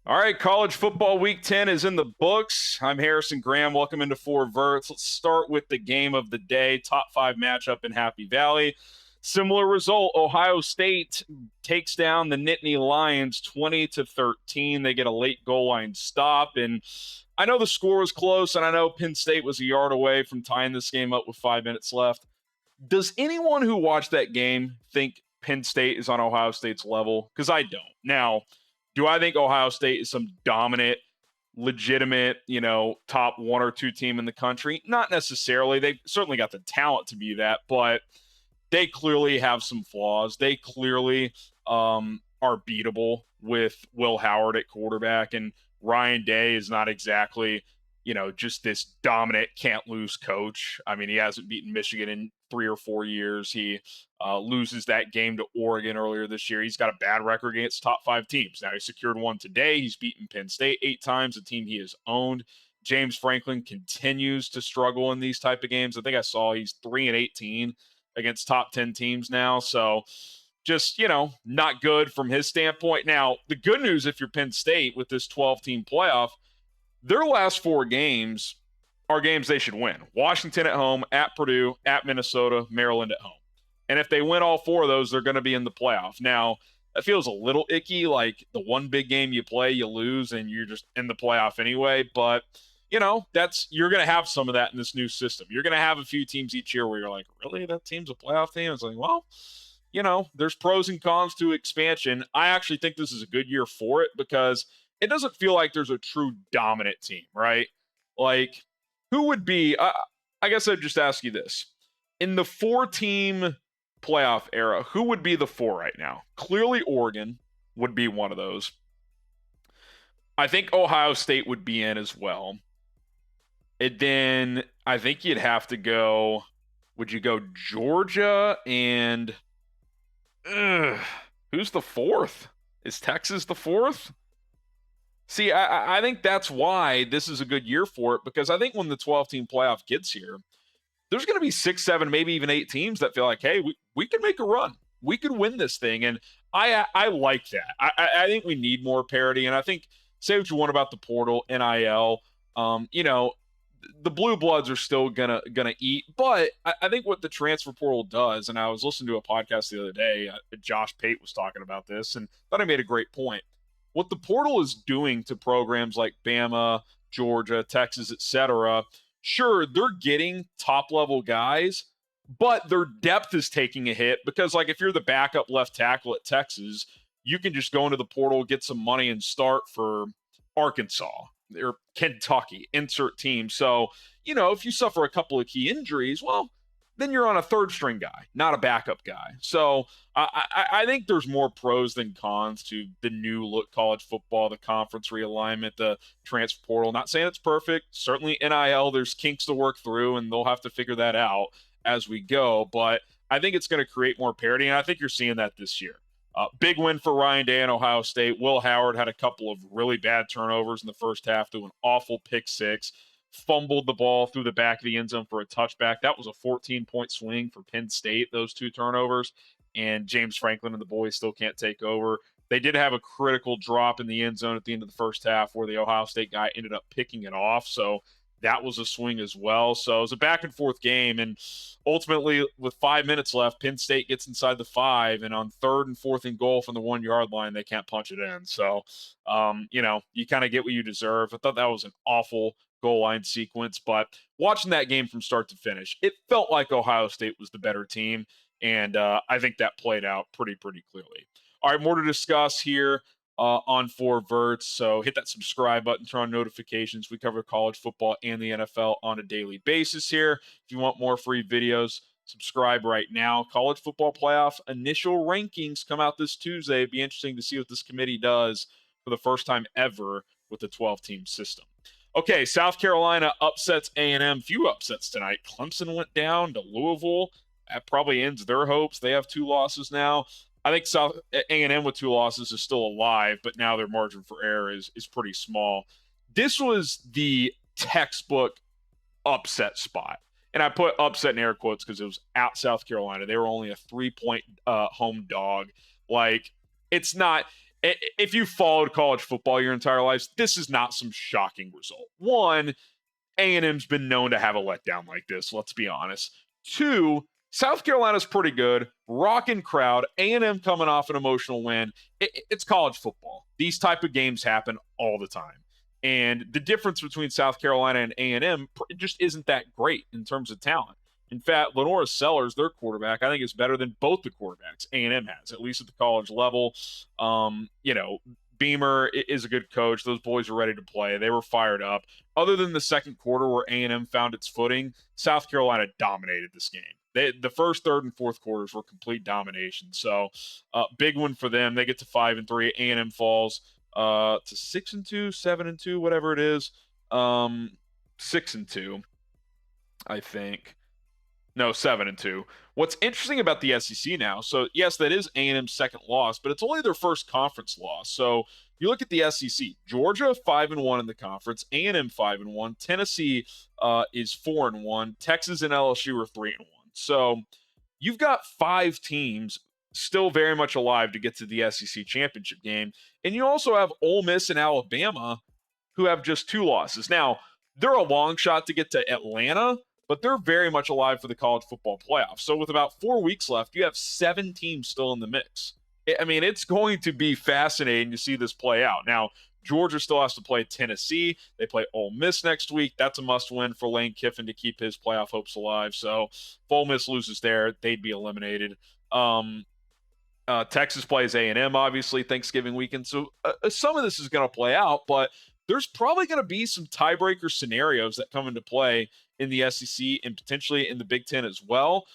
All right, college football week 10 is in the books. I'm Harrison Graham. Welcome into Verts. Let's start with the game of the day, top 5 matchup in Happy Valley. Similar result, Ohio State takes down the Nittany Lions 20-13. They get a late goal line stop, and I know the score was close, and I know Penn State was a yard away from tying this game up with 5 minutes left. Does anyone who watched that game think Penn State is on Ohio State's level? Because I don't. Now, do I think Ohio State is some dominant, legitimate, top 1 or 2 team in the country? Not necessarily. They've certainly got the talent to be that, but they clearly have some flaws. They clearly are beatable with Will Howard at quarterback, and Ryan Day is not exactly, just this dominant, can't lose coach. I mean, he hasn't beaten Michigan in 3 or 4 years. He loses that game to Oregon earlier this year. He's got a bad record against top 5 teams. Now he secured one today. He's beaten Penn State 8 times, a team he has owned. James Franklin continues to struggle in these type of games. I think I saw he's 3-18 against top 10 teams now. So just, not good from his standpoint. Now, the good news, if you're Penn State with this 12-team playoff, their last 4 games are games they should win. Washington at home, at Purdue, at Minnesota, Maryland at home. And if they win all 4 of those, they're going to be in the playoff. Now, that feels a little icky, like the one big game you play, you lose, and you're just in the playoff anyway. But, you're going to have some of that in this new system. You're going to have a few teams each year where you're like, really, that team's a playoff team? It's like, well, there's pros and cons to expansion. I actually think this is a good year for it because it doesn't feel like there's a true dominant team, right? Like, who would be, I guess I'd just ask you this. In the 4-team playoff era, who would be the 4 right now? Clearly, Oregon would be one of those. I think Ohio State would be in as well. And then I think you'd have to go, would you go Georgia and who's the 4th? Is Texas the 4th? See, I think that's why this is a good year for it, because I think when the 12-team playoff gets here, there's going to be 6, 7, maybe even 8 teams that feel like, hey, we can make a run. We could win this thing. And I like that. I think we need more parity. And I think, say what you want about the portal, NIL, the blue bloods are still gonna eat. But I think what the transfer portal does, and I was listening to a podcast the other day, Josh Pate was talking about this, and thought he made a great point. What the portal is doing to programs like Bama, Georgia, Texas, etc., sure, they're getting top-level guys, but their depth is taking a hit because, like, if you're the backup left tackle at Texas, you can just go into the portal, get some money, and start for Arkansas or Kentucky, insert team. So, if you suffer a couple of key injuries, well, then you're on a third-string guy, not a backup guy. So I think there's more pros than cons to the new look college football, the conference realignment, the transfer portal. Not saying it's perfect. Certainly NIL, there's kinks to work through, and they'll have to figure that out as we go. But I think it's going to create more parity, and I think you're seeing that this year. Big win for Ryan Day and Ohio State. Will Howard had a couple of really bad turnovers in the first half to an awful pick 6. Fumbled the ball through the back of the end zone for a touchback. That was a 14-point swing for Penn State, those 2 turnovers. And James Franklin and the boys still can't take over. They did have a critical drop in the end zone at the end of the first half where the Ohio State guy ended up picking it off. So that was a swing as well. So it was a back-and-forth game. And ultimately, with 5 minutes left, Penn State gets inside the 5. And on 3rd and 4th and goal from the 1-yard line, they can't punch it in. So, you kind of get what you deserve. I thought that was an awful goal line sequence, but watching that game from start to finish, it felt like Ohio State was the better team, and I think that played out pretty clearly. All right, more to discuss here on Verts, so hit that subscribe button, turn on notifications. We cover college football and the NFL on a daily basis here. If you want more free videos, subscribe right now. College football playoff initial rankings come out this Tuesday. It'd be interesting to see what this committee does for the first time ever with the 12-team system. Okay, South Carolina upsets A&M. Few upsets tonight. Clemson went down to Louisville. That probably ends their hopes. They have 2 losses now. I think South A&M with 2 losses is still alive, but now their margin for error is pretty small. This was the textbook upset spot. And I put upset in air quotes because it was at South Carolina. They were only a 3-point home dog. Like, it's not If you followed college football your entire lives, this is not some shocking result. One, A&M's been known to have a letdown like this, let's be honest. Two, South Carolina's pretty good, rocking crowd, A&M coming off an emotional win. It's college football. These type of games happen all the time. And the difference between South Carolina and A&M just isn't that great in terms of talent. In fact, Lenora Sellers, their quarterback, I think is better than both the quarterbacks A&M has, at least at the college level. Beamer is a good coach. Those boys are ready to play. They were fired up. Other than the second quarter where A&M found its footing, South Carolina dominated this game. The first, third, and fourth quarters were complete domination. So, big one for them. They get to 5-3. A&M falls to 6-2, 7-2, whatever it is. 6-2, I think. No, 7-2. What's interesting about the SEC now, so yes, that is A&M's second loss, but it's only their first conference loss. So you look at the SEC, Georgia 5-1 in the conference, A&M 5-1, Tennessee is 4-1, Texas and LSU are 3-1. So you've got 5 teams still very much alive to get to the SEC championship game, and you also have Ole Miss and Alabama who have just 2 losses. Now they're a long shot to get to Atlanta, but they're very much alive for the college football playoff. So with about 4 weeks left, you have 7 teams still in the mix. I mean, it's going to be fascinating to see this play out. Now, Georgia still has to play Tennessee. They play Ole Miss next week. That's a must-win for Lane Kiffin to keep his playoff hopes alive. So if Ole Miss loses there, they'd be eliminated. Texas plays A&M, obviously, Thanksgiving weekend. So some of this is going to play out, but there's probably going to be some tiebreaker scenarios that come into play in the SEC and potentially in the Big Ten as well.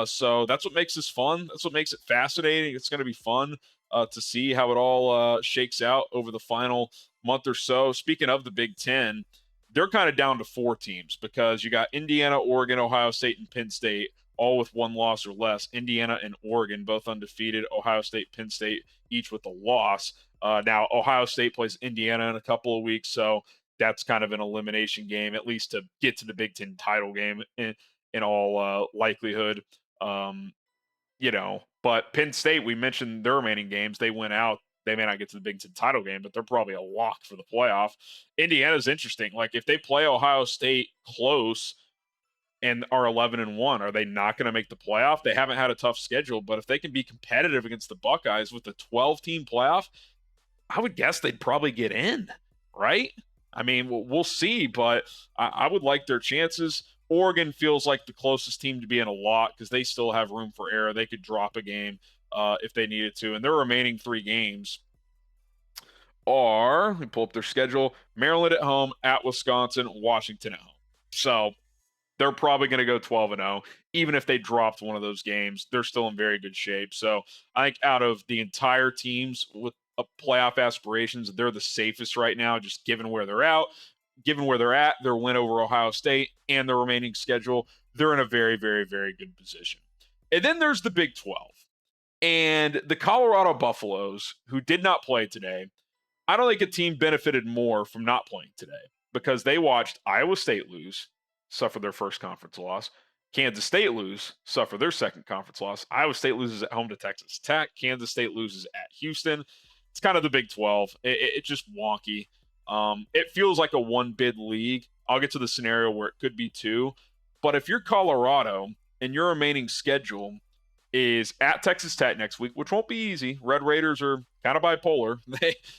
So that's what makes this fun. That's what makes it fascinating. It's going to be fun to see how it all shakes out over the final month or so. Speaking of the Big Ten, they're kind of down to 4 teams because you got Indiana, Oregon, Ohio State, and Penn State, all with 1 loss or less. Indiana and Oregon both undefeated. Ohio State, Penn State, each with a loss. Now, Ohio State plays Indiana in a couple of weeks, so that's kind of an elimination game, at least to get to the Big Ten title game in all likelihood. But Penn State, we mentioned their remaining games. They went out. They may not get to the Big Ten title game, but they're probably a lock for the playoff. Indiana's interesting. Like, if they play Ohio State close and are 11-1, are they not going to make the playoff? They haven't had a tough schedule, but if they can be competitive against the Buckeyes with the 12-team playoff, I would guess they'd probably get in, right? I mean, we'll see, but I would like their chances. Oregon feels like the closest team to being a lock because they still have room for error. They could drop a game if they needed to. And their remaining 3 games are, let me pull up their schedule, Maryland at home, at Wisconsin, Washington at home. So they're probably going to go 12-0. Even if they dropped one of those games, they're still in very good shape. So I think out of the entire teams with playoff aspirations, they're the safest right now, just given where they're at, their win over Ohio State and their remaining schedule, they're in a very, very, very good position. And then there's the Big 12 and the Colorado Buffaloes, who did not play today. I don't think a team benefited more from not playing today because they watched Iowa State lose, suffer their first conference loss. Kansas State lose, suffer their second conference loss. Iowa State loses at home to Texas Tech. Kansas State loses at Houston. It's kind of the Big 12. It's just wonky. It feels like a 1-bid league. I'll get to the scenario where it could be 2. But if you're Colorado and your remaining schedule is at Texas Tech next week, which won't be easy. Red Raiders are kind of bipolar.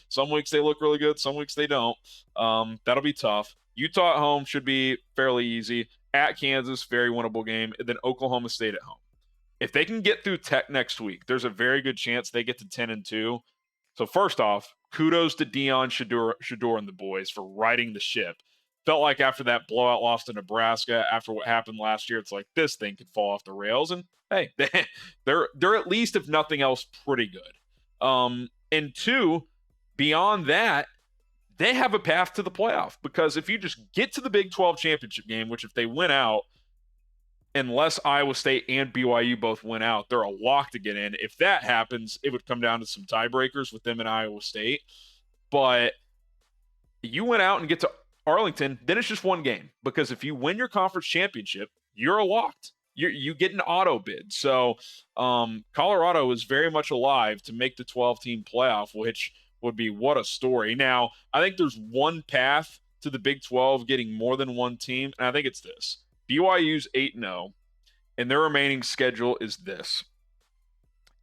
Some weeks they look really good, some weeks they don't. That'll be tough. Utah at home should be fairly easy. At Kansas, very winnable game. And then Oklahoma State at home. If they can get through Tech next week, there's a very good chance they get to 10-2. So first off, kudos to Deion, Shedeur, and the boys for riding the ship. Felt like after that blowout loss to Nebraska, after what happened last year, it's like this thing could fall off the rails. And hey, they're at least, if nothing else, pretty good. And 2, beyond that, they have a path to the playoff because if you just get to the Big 12 championship game, which if they win out, unless Iowa State and BYU both win out, they're a lock to get in. If that happens, it would come down to some tiebreakers with them and Iowa State. But you went out and get to Arlington, then it's just one game. Because if you win your conference championship, you're a locked. you get an auto bid. So Colorado is very much alive to make the 12-team playoff, which would be what a story. Now, I think there's one path to the Big 12 getting more than one team, and I think it's this. BYU's 8-0, and their remaining schedule is this.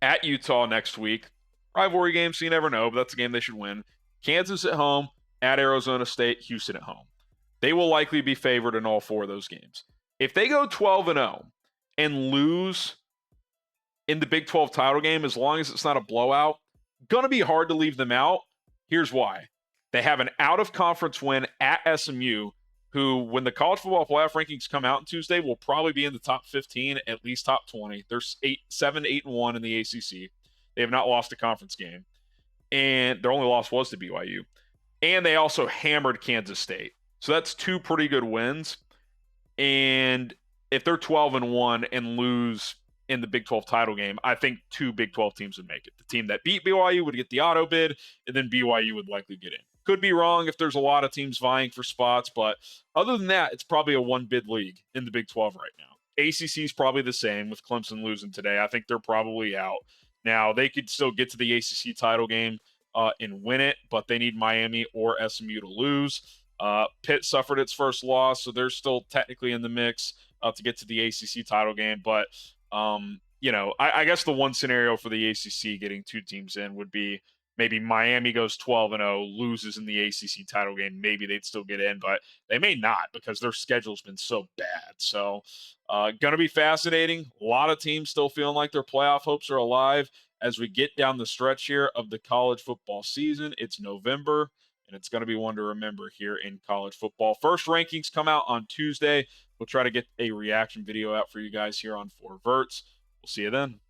At Utah next week. Rivalry game, so you never know, but that's a game they should win. Kansas at home, at Arizona State, Houston at home. They will likely be favored in all 4 of those games. If they go 12-0 and lose in the Big 12 title game, as long as it's not a blowout, going to be hard to leave them out. Here's why. They have an out-of-conference win at SMU, who, when the college football playoff rankings come out on Tuesday, will probably be in the top 15, at least top 20. They're 7-8-1 in the ACC. They have not lost a conference game. And their only loss was to BYU. And they also hammered Kansas State. So that's 2 pretty good wins. And if they're 12-1 and lose in the Big 12 title game, I think 2 Big 12 teams would make it. The team that beat BYU would get the auto bid, and then BYU would likely get in. Could be wrong if there's a lot of teams vying for spots, but other than that, it's probably a 1-bid league in the Big 12 right now. ACC is probably the same with Clemson losing today. I think they're probably out. Now, they could still get to the ACC title game and win it, but they need Miami or SMU to lose. Pitt suffered its first loss, so they're still technically in the mix to get to the ACC title game. But, I guess the one scenario for the ACC getting 2 teams in would be maybe Miami goes 12-0, loses in the ACC title game. Maybe they'd still get in, but they may not because their schedule's been so bad. So going to be fascinating. A lot of teams still feeling like their playoff hopes are alive as we get down the stretch here of the college football season. It's November, and it's going to be one to remember here in college football. First rankings come out on Tuesday. We'll try to get a reaction video out for you guys here on 4 Verts. We'll see you then.